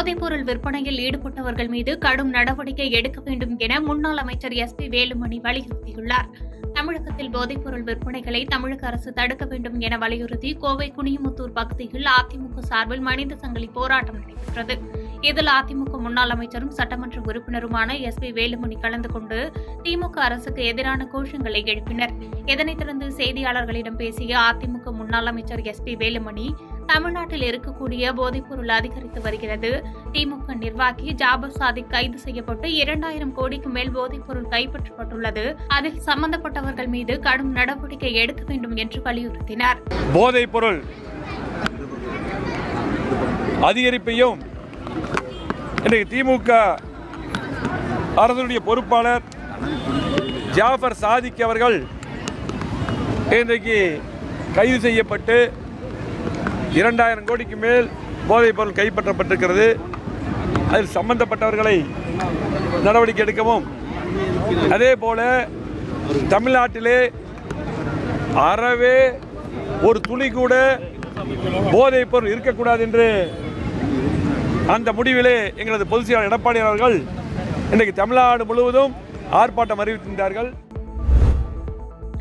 போதைப்பொருள் விற்பனையில் ஈடுபட்டவர்கள் மீது கடும் நடவடிக்கை எடுக்க வேண்டும் என முன்னாள் அமைச்சர் SP வேலுமணி வலியுறுத்தியுள்ளார். தமிழகத்தில் போதைப்பொருள் விற்பனைகளை தமிழக அரசு தடுக்க வேண்டும் என வலியுறுத்தி கோவை குனியமுத்தூர் பகுதியில் அதிமுக சார்பில் மனித சங்கிலி போராட்டம் நடைபெற்றது. இதில் அதிமுக முன்னாள் அமைச்சரும் சட்டமன்ற உறுப்பினருமான SP வேலுமணி கலந்து கொண்டு திமுக அரசுக்கு எதிரான கோஷங்களை எழுப்பினர். இதனைத் தொடர்ந்து செய்தியாளர்களிடம் பேசிய அதிமுக முன்னாள் அமைச்சர் SP வேலுமணி, தமிழ்நாட்டில் இருக்கக்கூடிய போதைப்பொருள் அதிகரித்து வருகிறது. திமுக நிர்வாகி ஜாபர் சாதிக் கைது செய்யப்பட்டு 2000 கோடிக்கு மேல் போதைப்பொருள் கைப்பற்றப்பட்டுள்ளது. அதில் சம்பந்தப்பட்டவர்கள் மீது கடும் நடவடிக்கை எடுக்க வேண்டும் என்று வலியுறுத்தினார். போதைப்பொருள் அதிகரிப்பையும் இன்றைக்கு திமுக அரசுடைய பொறுப்பாளர் ஜாபர் சாதிக் அவர்கள் இன்றைக்கு கைது செய்யப்பட்டு 2000 கோடிக்கு மேல் போதைப் பொருள் கைப்பற்றப்பட்டிருக்கிறது. அதில் சம்பந்தப்பட்டவர்களை நடவடிக்கை எடுக்கவும், அதே போல தமிழ்நாட்டிலே அறவே ஒரு துளி கூட போதைப் பொருள் இருக்கக்கூடாது என்று அந்த முடிவிலே எங்களது பொதுச் செயலாளர் எடப்பாடி அவர்கள் இன்றைக்கு தமிழ்நாடு முழுவதும் ஆர்ப்பாட்டம் அறிவித்திருந்தார்கள்.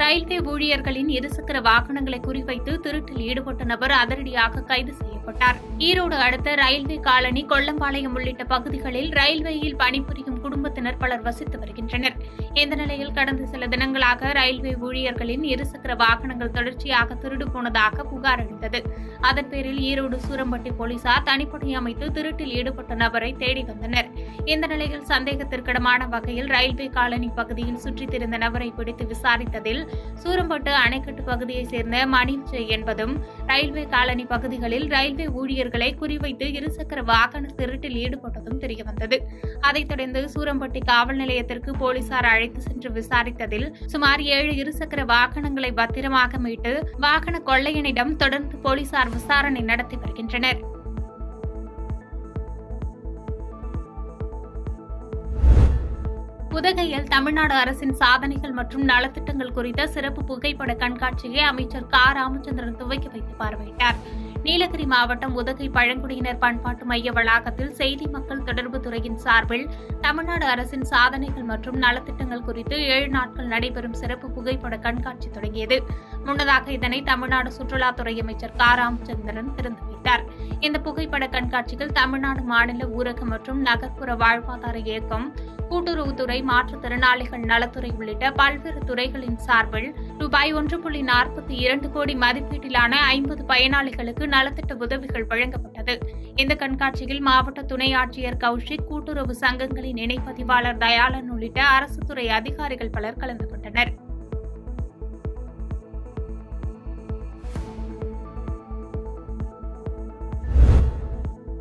ரயில்வே ஊழியர்களின் இருசக்கர வாகனங்களை குறிவைத்து திருட்டில் ஈடுபட்ட நபர் அதிரடியாக கைது செய்யப்பட்டார். ஈரோடு அடுத்த ரயில்வே காலனி, கொல்லம்பாளையம் உள்ளிட்ட பகுதிகளில் ரயில்வேயில் பணிபுரியும் குடும்பத்தினர் பலர் வசித்து வருகின்றனர். இந்த நிலையில் கடந்த சில தினங்களாக ரயில்வே ஊழியர்களின் இருசக்கர வாகனங்கள் தொடர்ச்சியாக திருடு போனதாக புகார் அளித்தது. அதன் பேரில் ஈரோடு சூரம்பட்டி போலீசார் தனிப்படை அமைத்து திருட்டில் ஈடுபட்ட நபரை தேடி வந்தனர். இந்த நிலையில் சந்தேகத்திற்கிடமான வகையில் ரயில்வே காலனி பகுதியில் சுற்றித் திரிந்த நபரை பிடித்து விசாரித்ததில் சூரம்பட்டு அணைக்கட்டு பகுதியைச் சேர்ந்த மணிவிஜய் என்பதும் ரயில்வே காலனி பகுதிகளில் ரயில்வே ஊழியர்களை குறிவைத்து இருசக்கர வாகன திருட்டில் ஈடுபட்டதும் தெரியவந்தது. அதைத் தொடர்ந்து சூரம்பட்டி காவல் நிலையத்திற்கு போலீசார் அழைத்து சென்று விசாரித்ததில் சுமார் 7 இருசக்கர வாகனங்களை பத்திரமாக மீட்டு வாகன கொள்ளையனிடம் தொடர்ந்து போலீசார் விசாரணை நடத்தி வருகின்றனர். உதகையில் தமிழ்நாடு அரசின் சாதனைகள் மற்றும் நலத்திட்டங்கள் குறித்த சிறப்பு புகைப்பட கண்காட்சியை அமைச்சர் ராமச்சந்திரன் துவக்கி வைத்து பார்வையிட்டார். நீலகிரி மாவட்டம் உதகை பழங்குடியினர் பண்பாட்டு மைய வளாகத்தில் செய்தி மக்கள் தொடர்பு துறையின் சார்பில் தமிழ்நாடு அரசின் சாதனைகள் மற்றும் நலத்திட்டங்கள் குறித்து 7 நாட்கள் நடைபெறும் சிறப்பு புகைப்பட கண்காட்சி தொடங்கியது. முன்னதாக இதனை தமிழ்நாடு சுற்றுலாத்துறை அமைச்சர் ராமச்சந்திரன் திறந்து வைத்தார். இந்த புகைப்பட கண்காட்சியில் தமிழ்நாடு மாநில ஊரக மற்றும் நகர்ப்புற வாழ்வாதார இயக்கம், கூட்டுறவுத்துறை, மாற்றுத்திறனாளிகள் நலத்துறை உள்ளிட்ட பல்வேறு துறைகளின் சார்பில் ரூபாய் 1.42 கோடி மதிப்பீட்டிலான 50 பயனாளிகளுக்கு நலத்திட்ட உதவிகள் வழங்கப்பட்டது. இந்த கண்காட்சியில் மாவட்ட துணை ஆட்சியர் கௌஷிக், கூட்டுறவு சங்கங்களின் இணைப்பதிவாளர் தயாளன் உள்ளிட்ட அரசு துறை அதிகாரிகள் பலர் கலந்து கொண்டனர்.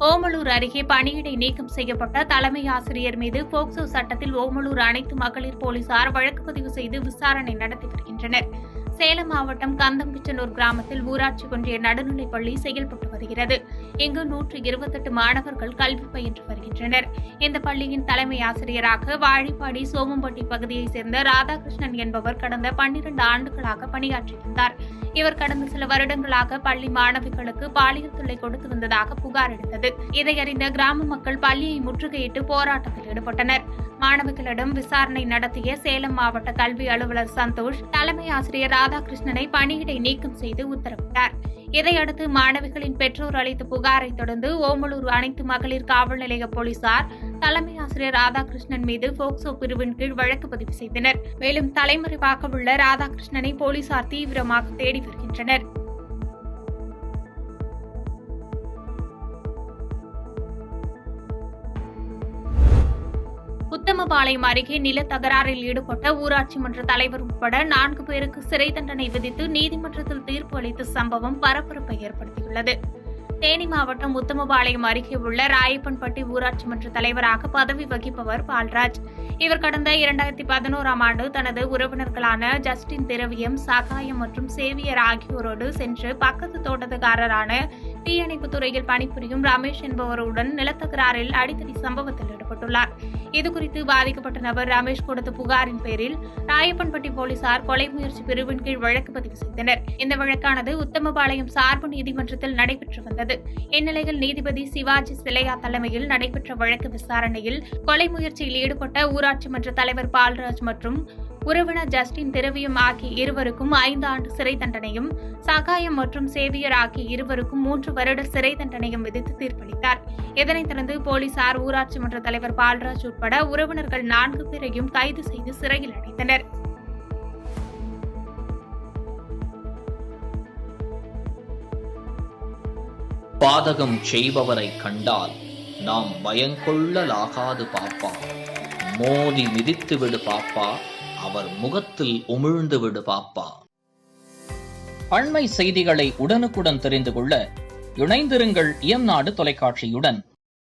ஓமலூர் அருகே பணியிடை நீக்கம் செய்யப்பட்ட தலைமை ஆசிரியர் மீது போக்சோ சட்டத்தில் ஓமலூர் அனைத்து மகளிர் போலீசார் வழக்கு பதிவு செய்து விசாரணை நடத்தி வருகின்றனர். சேலம் மாவட்டம் கந்தம்பிச்சனூர் கிராமத்தில் ஊராட்சி ஒன்றிய நடுநிலைப் பள்ளி செயல்பட்டு வருகிறது. இங்கு 128 மாணவர்கள் கல்வி பயின்று வருகின்றனர். இந்த பள்ளியின் தலைமை ஆசிரியராக வாழிப்பாடி சோமம்பட்டி பகுதியைச் சேர்ந்த ராதாகிருஷ்ணன் என்பவர் கடந்த 12 ஆண்டுகளாக பணியாற்றி வந்தார். இவர் கடந்த சில வருடங்களாக பள்ளி மாணவிகளுக்கு பாலியல் தொல்லை கொடுத்து வந்ததாக புகார் அளித்தது. இதையறிந்த கிராம மக்கள் பள்ளியை முற்றுகையிட்டு போராட்டத்தில் ஈடுபட்டனர். மாணவிகளிடம் விசாரணை நடத்திய சேலம் மாவட்ட கல்வி அலுவலர் சந்தோஷ் தலைமை ஆசிரியர் ராதாகிருஷ்ணனை பணியிடை நீக்கம் செய்து உத்தரவிட்டார். இதையடுத்து மாணவிகளின் பெற்றோர் அளித்த புகாரை தொடர்ந்து ஓமலூர் அனைத்து மகளிர் காவல் நிலைய போலீசார் தலைமை ஆசிரியர் ராதாகிருஷ்ணன் மீது போக்சோ பிரிவின் கீழ் வழக்கு பதிவு செய்தனர். மேலும் தலைமறைவாக உள்ள ராதாகிருஷ்ணனை போலீசார் தீவிரமாக தேடி வருகின்றனர். உத்தமபாளையம் அருகே நில தகராறில் ஈடுபட்ட ஊராட்சி மன்ற தலைவர் உட்பட 4 பேருக்கு சிறை தண்டனை விதித்து நீதிமன்றத்தில் தீர்ப்பு அளித்த சம்பவம் பரபரப்பை ஏற்படுத்தியுள்ளது. தேனி மாவட்டம் உத்தமபாளையம் அருகே உள்ள ராயப்பன்பட்டி ஊராட்சி மன்ற தலைவராக பதவி வகிப்பவர் பால்ராஜ். இவர் கடந்த 2011ஆம் ஆண்டு தனது உறவினர்களான ஜஸ்டின் திரவியம், சகாயம் மற்றும் சேவியர் ஆகியோரோடு சென்று பக்கத்து தோட்டத்துக்காரரான தீயணைப்பு துறையில் பணிபுரியும் ரமேஷ் என்பவருடன் நிலத்தகராறில் அடிக்கடி சம்பவத்தில் ஈடுபட்டுள்ளார். இதுகுறித்து பாதிக்கப்பட்ட நபர் ரமேஷ் கொடுத்த புகாரின் பேரில் ராயப்பன்பட்டி போலீசார் கொலை முயற்சி பிரிவின் கீழ் வழக்கு பதிவு செய்தனர். இந்த வழக்கானது உத்தமபாளையம் சார்பு நீதிமன்றத்தில் நடைபெற்று வந்தது. இந்நிலையில் நீதிபதி சிவாஜி சிலையா தலைமையில் நடைபெற்ற வழக்கு விசாரணையில் கொலை முயற்சியில் ஈடுபட்ட ஊராட்சி மன்ற தலைவர் பால்ராஜ் மற்றும் உறவினர் ஜஸ்டின் திரவியம் ஆகிய இருவருக்கும் 5 ஆண்டு சிறை தண்டனையும், சகாயம் மற்றும் சேவியர் ஆகிய இருவருக்கும் 3 வருட சிறை தண்டனையும் விதித்து தீர்ப்பளித்தார். இதனைத் தொடர்ந்து போலீசார் ஊராட்சி மன்ற தலைவர் பால்ராஜ் உட்பட உறவினர்கள் 4 பேரையும் கைது செய்து சிறையில் அடைத்தனர். பாதகம் செய்பவரை கண்டால் நாம் பயங்கொள்ளலாகாது பாப்பா, மோதி மிதித்து விடு பாப்பா, அவர் முகத்தில் உமிழ்ந்து விடு பாப்பா. அண்மை செய்திகளை உடனுக்குடன் தெரிந்து கொள்ள இணைந்திருங்கள் இயம்நாடு தொலைக்காட்சியுடன்.